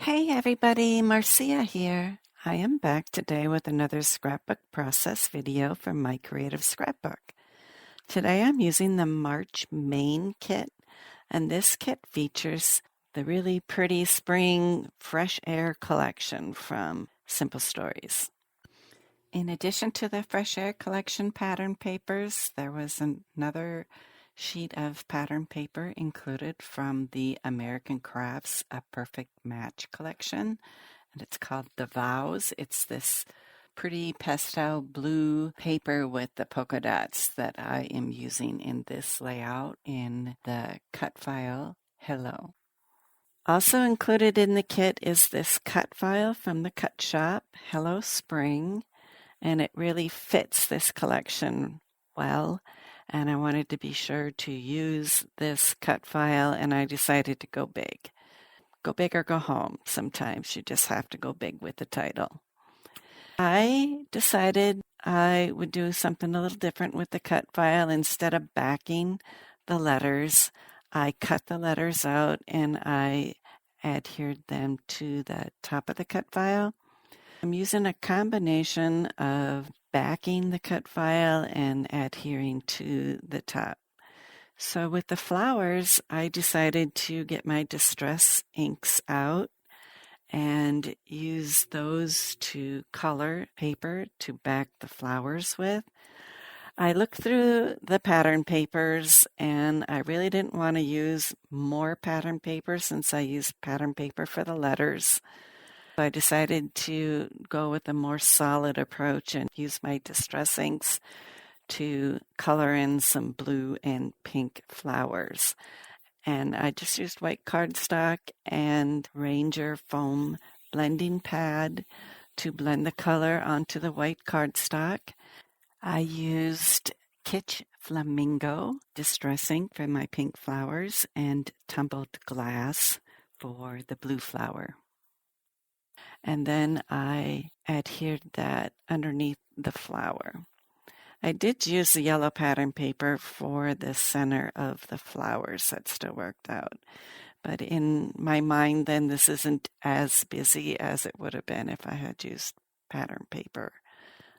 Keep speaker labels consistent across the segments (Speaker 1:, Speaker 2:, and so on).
Speaker 1: Hey everybody, Marcia here. I am back today with another scrapbook process video from my creative scrapbook. Today I'm using the March Main kit, and this kit features the really pretty spring fresh air collection from Simple Stories. In addition to the fresh air collection pattern papers, there was another sheet of pattern paper included from the American Crafts A Perfect Match collection, and it's called The Vows. It's this pretty pastel blue paper with the polka dots that I am using in this layout in the cut file Hello. Also included in the kit is this cut file from the Cut Shop, Hello Spring, and it really fits this collection well. And I wanted to be sure to use this cut file, and I decided to go big. Go big or go home. Sometimes you just have to go big with the title. I decided I would do something a little different with the cut file. Instead of backing the letters, I cut the letters out and I adhered them to the top of the cut file. I'm using a combination of backing the cut file and adhering to the top. So with the flowers, I decided to get my distress inks out and use those to color paper to back the flowers with. I looked through the pattern papers and I really didn't want to use more pattern paper since I used pattern paper for the letters. I decided to go with a more solid approach and use my distress inks to color in some blue and pink flowers. And I just used white cardstock and Ranger foam blending pad to blend the color onto the white cardstock. I used Kitsch Flamingo distress ink for my pink flowers and tumbled glass for the blue flower. And then I adhered that underneath the flower. I did use the yellow pattern paper for the center of the flowers. That still worked out. But in my mind, then, this isn't as busy as it would have been if I had used pattern paper.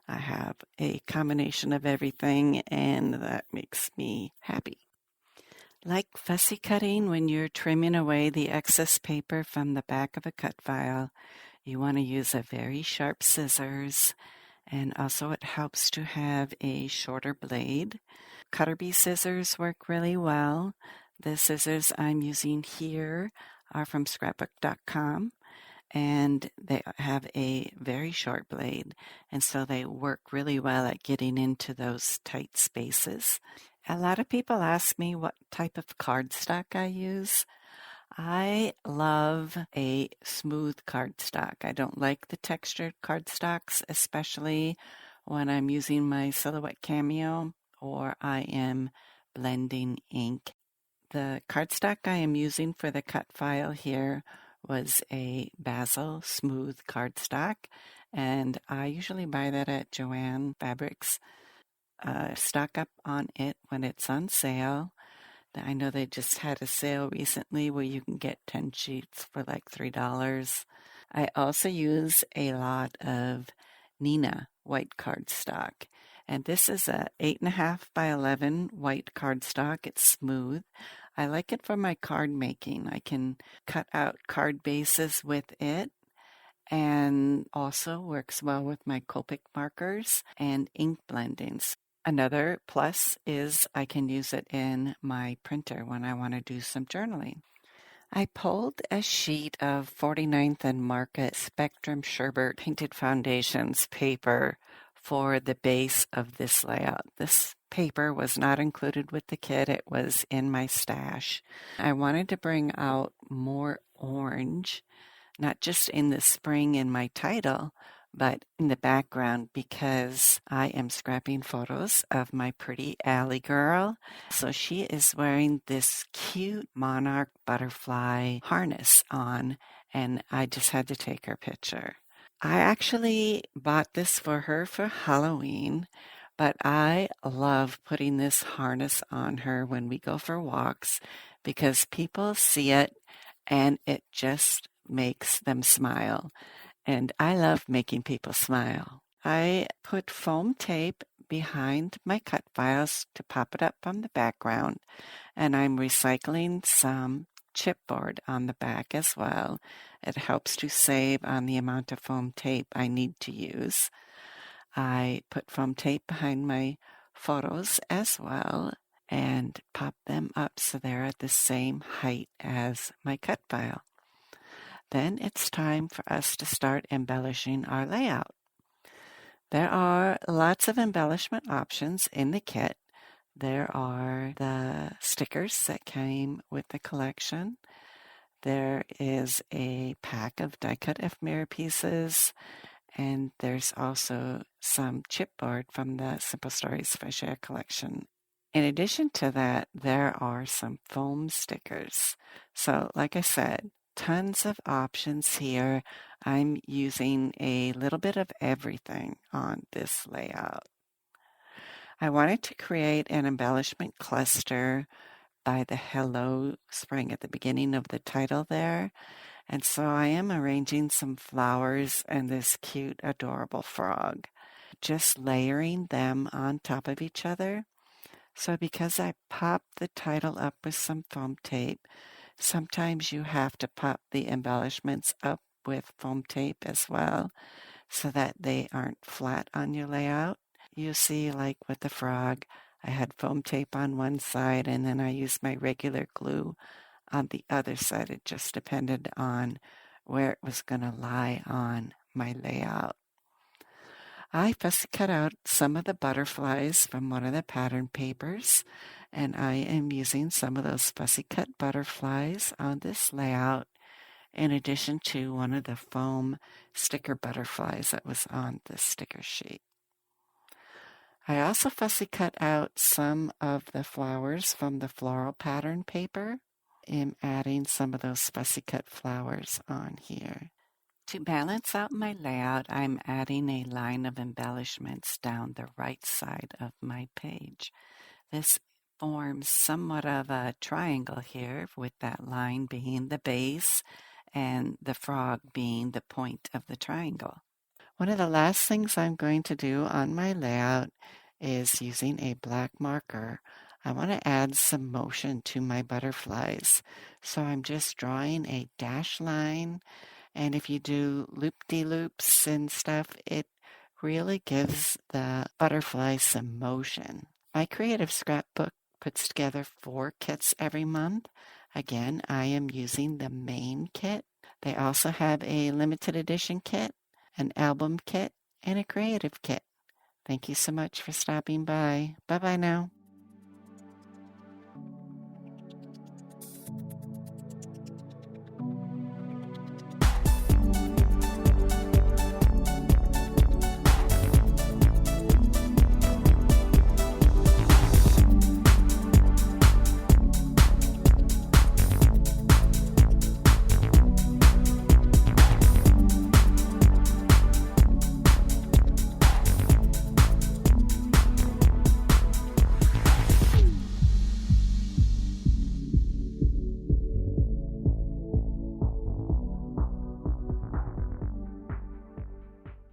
Speaker 1: I have a combination of everything, and that makes me happy. Like fussy cutting, when you're trimming away the excess paper from the back of a cut file, you want to use a very sharp scissors, and also it helps to have a shorter blade. Cutter bee scissors work really well. The scissors I'm using here are from Scrapbook.com, and they have a very short blade, and so they work really well at getting into those tight spaces. A lot of people ask me what type of cardstock I use. I love a smooth cardstock. I don't like the textured cardstocks, especially when I'm using my Silhouette Cameo or I am blending ink. The cardstock I am using for the cut file here was a Basil smooth cardstock, and I usually buy that at Joann Fabrics. Stock up on it when it's on sale. I know they just had a sale recently where you can get 10 sheets for like $3. I also use a lot of Nina white cardstock. And this is a 8.5 by 11 white cardstock. It's smooth. I like it for my card making. I can cut out card bases with it, and also works well with my Copic markers and ink blendings. Another plus is I can use it in my printer when I want to do some journaling. I pulled a sheet of 49th and Market Spectrum Sherbet Painted Foundations paper for the base of this layout. This paper was not included with the kit. It was in my stash. I wanted to bring out more orange, not just in the spring in my title, but in the background because I am scrapping photos of my pretty alley girl. So she is wearing this cute monarch butterfly harness on, and I just had to take her picture. I actually bought this for her for Halloween, but I love putting this harness on her when we go for walks because people see it and it just makes them smile. And I love making people smile. I put foam tape behind my cut files to pop it up from the background, and I'm recycling some chipboard on the back as well. It helps to save on the amount of foam tape I need to use. I put foam tape behind my photos as well and pop them up so they're at the same height as my cut file. Then it's time for us to start embellishing our layout. There are lots of embellishment options in the kit. There are the stickers that came with the collection. There is a pack of die-cut ephemera pieces, and there's also some chipboard from the Simple Stories Fresh Air collection. In addition to that, there are some foam stickers. So, like I said, tons of options here. I'm using a little bit of everything on this layout. I wanted to create an embellishment cluster by the Hello Spring at the beginning of the title there. And so I am arranging some flowers and this cute, adorable frog, just layering them on top of each other. So because I popped the title up with some foam tape, sometimes you have to pop the embellishments up with foam tape as well so that they aren't flat on your layout. You see, like with the frog, I had foam tape on one side and then I used my regular glue on the other side. It just depended on where it was going to lie on my layout. I fussy cut out some of the butterflies from one of the pattern papers, and I am using some of those fussy cut butterflies on this layout in addition to one of the foam sticker butterflies that was on the sticker sheet. I also fussy cut out some of the flowers from the floral pattern paper. I'm adding some of those fussy cut flowers on here. To balance out my layout, I'm adding a line of embellishments down the right side of my page. This forms somewhat of a triangle here, with that line being the base and the frog being the point of the triangle. One of the last things I'm going to do on my layout is using a black marker. I want to add some motion to my butterflies. So I'm just drawing a dash line, and if you do loop-de-loops and stuff, it really gives the butterfly some motion. My creative scrapbook puts together 4 kits every month. Again, I am using the main kit. They also have a limited edition kit, an album kit, and a creative kit. Thank you so much for stopping by. Bye-bye now.